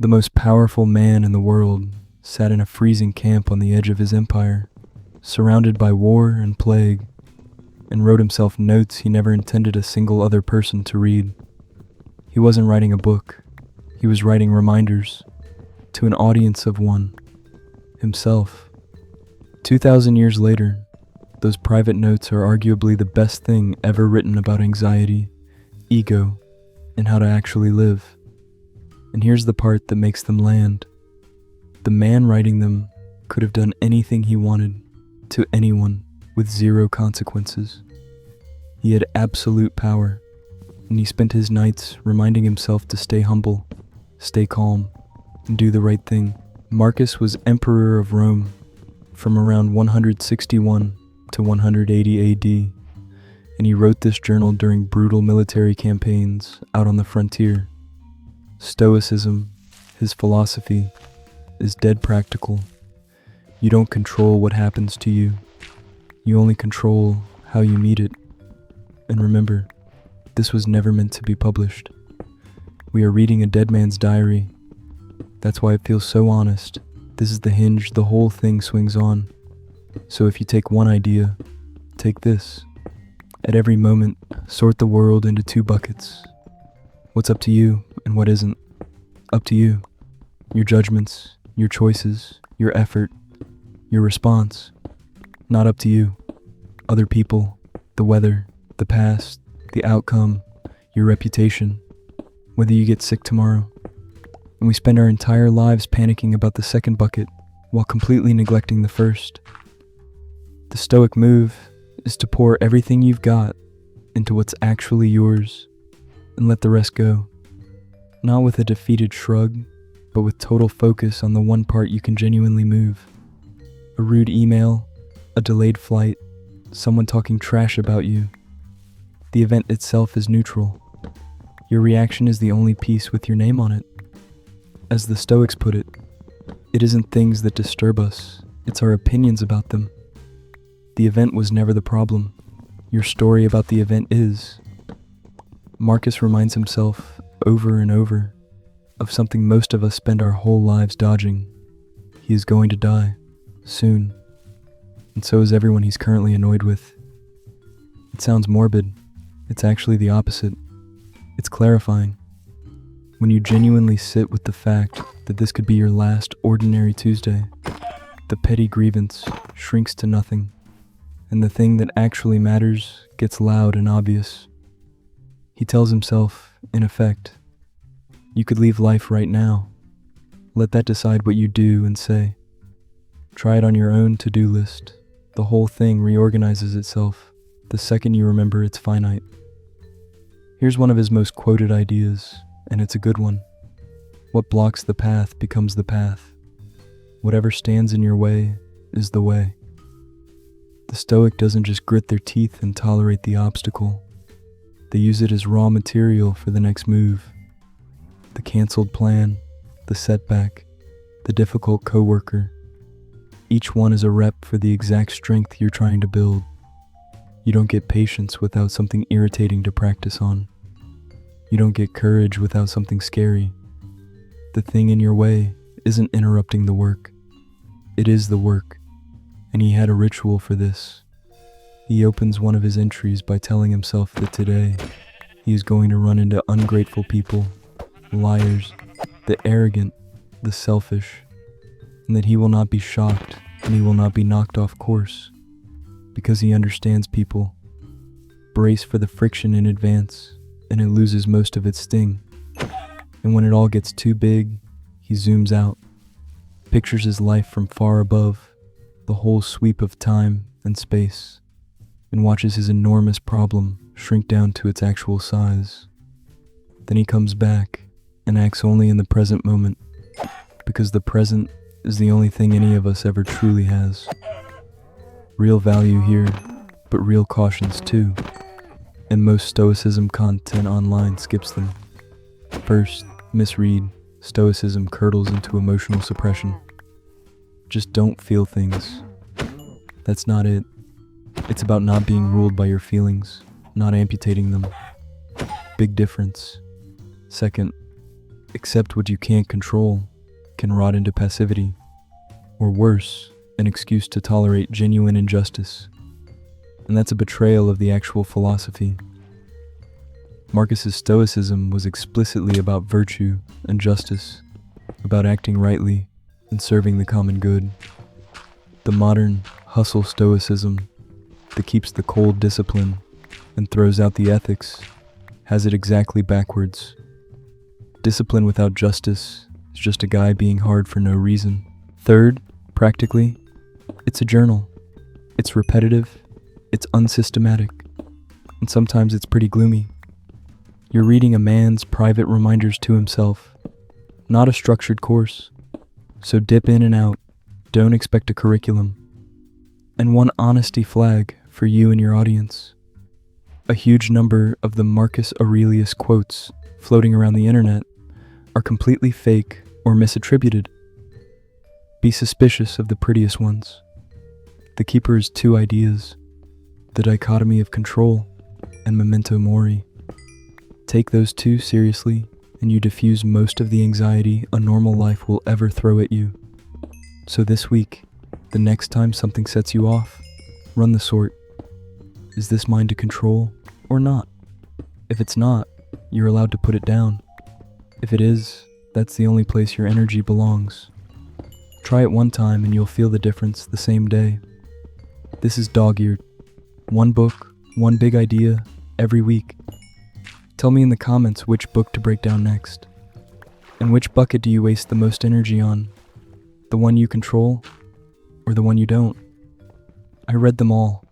The most powerful man in the world sat in a freezing camp on the edge of his empire, surrounded by war and plague, and wrote himself notes he never intended a single other person to read. He wasn't writing a book, he was writing reminders to an audience of one, himself. 2,000 years later, those private notes are arguably the best thing ever written about anxiety, ego, and how to actually live. And here's the part that makes them land. The man writing them could have done anything he wanted to anyone with zero consequences. He had absolute power, and he spent his nights reminding himself to stay humble, stay calm, and do the right thing. Marcus was emperor of Rome from around 161 to 180 AD, and he wrote this journal during brutal military campaigns out on the frontier. Stoicism, his philosophy, is dead practical. You don't control what happens to you. You only control how you meet it. And remember, this was never meant to be published. We are reading a dead man's diary. That's why it feels so honest. This is the hinge the whole thing swings on. So if you take one idea, take this. At every moment, sort the world into two buckets. What's up to you and what isn't? Up to you. Your judgments, your choices, your effort, your response. Not up to you. Other people, the weather, the past, the outcome, your reputation, whether you get sick tomorrow. And we spend our entire lives panicking about the second bucket while completely neglecting the first. The Stoic move is to pour everything you've got into what's actually yours and let the rest go. Not with a defeated shrug, but with total focus on the one part you can genuinely move. A rude email, a delayed flight, someone talking trash about you. The event itself is neutral. Your reaction is the only piece with your name on it. As the Stoics put it, it isn't things that disturb us, it's our opinions about them. The event was never the problem. Your story about the event is. Marcus reminds himself over and over of something most of us spend our whole lives dodging. He is going to die, soon, and so is everyone he's currently annoyed with. It sounds morbid. It's actually the opposite. It's clarifying. When you genuinely sit with the fact that this could be your last ordinary Tuesday, the petty grievance shrinks to nothing, and the thing that actually matters gets loud and obvious. He tells himself, in effect, you could leave life right now. Let that decide what you do and say. Try it on your own to-do list. The whole thing reorganizes itself the second you remember it's finite. Here's one of his most quoted ideas, and it's a good one. What blocks the path becomes the path. Whatever stands in your way is the way. The Stoic doesn't just grit their teeth and tolerate the obstacle. They use it as raw material for the next move. The canceled plan, the setback, the difficult coworker. Each one is a rep for the exact strength you're trying to build. You don't get patience without something irritating to practice on. You don't get courage without something scary. The thing in your way isn't interrupting the work. It is the work. And he had a ritual for this. He opens one of his entries by telling himself that today he is going to run into ungrateful people, liars, the arrogant, the selfish, and that he will not be shocked and he will not be knocked off course because he understands people. Brace for the friction in advance and it loses most of its sting. And when it all gets too big, he zooms out, pictures his life from far above, the whole sweep of time and space, and watches his enormous problem shrink down to its actual size. Then he comes back and acts only in the present moment, because the present is the only thing any of us ever truly has. Real value here, but real cautions too, and most Stoicism content online skips them. First, misread, Stoicism curdles into emotional suppression. Just don't feel things. That's not it. It's about not being ruled by your feelings, not amputating them. Big difference. Second, accept what you can't control can rot into passivity, or worse, an excuse to tolerate genuine injustice. And that's a betrayal of the actual philosophy. Marcus's Stoicism was explicitly about virtue and justice, about acting rightly and serving the common good. The modern hustle Stoicism that keeps the cold discipline and throws out the ethics has it exactly backwards. Discipline without justice is just a guy being hard for no reason. Third, practically, it's a journal. It's repetitive, it's unsystematic, and sometimes it's pretty gloomy. You're reading a man's private reminders to himself, not a structured course. So dip in and out, don't expect a curriculum. And one honesty flag for you and your audience. A huge number of the Marcus Aurelius quotes floating around the internet are completely fake or misattributed. Be suspicious of the prettiest ones. The keeper is two ideas, the dichotomy of control and memento mori. Take those two seriously, and you diffuse most of the anxiety a normal life will ever throw at you. So this week, the next time something sets you off, run the sort. Is this mine to control or not? If it's not, you're allowed to put it down. If it is, that's the only place your energy belongs. Try it one time and you'll feel the difference the same day. This is Dog-Eared. One book, one big idea, every week. Tell me in the comments which book to break down next. And which bucket do you waste the most energy on? The one you control, or the one you don't? I read them all,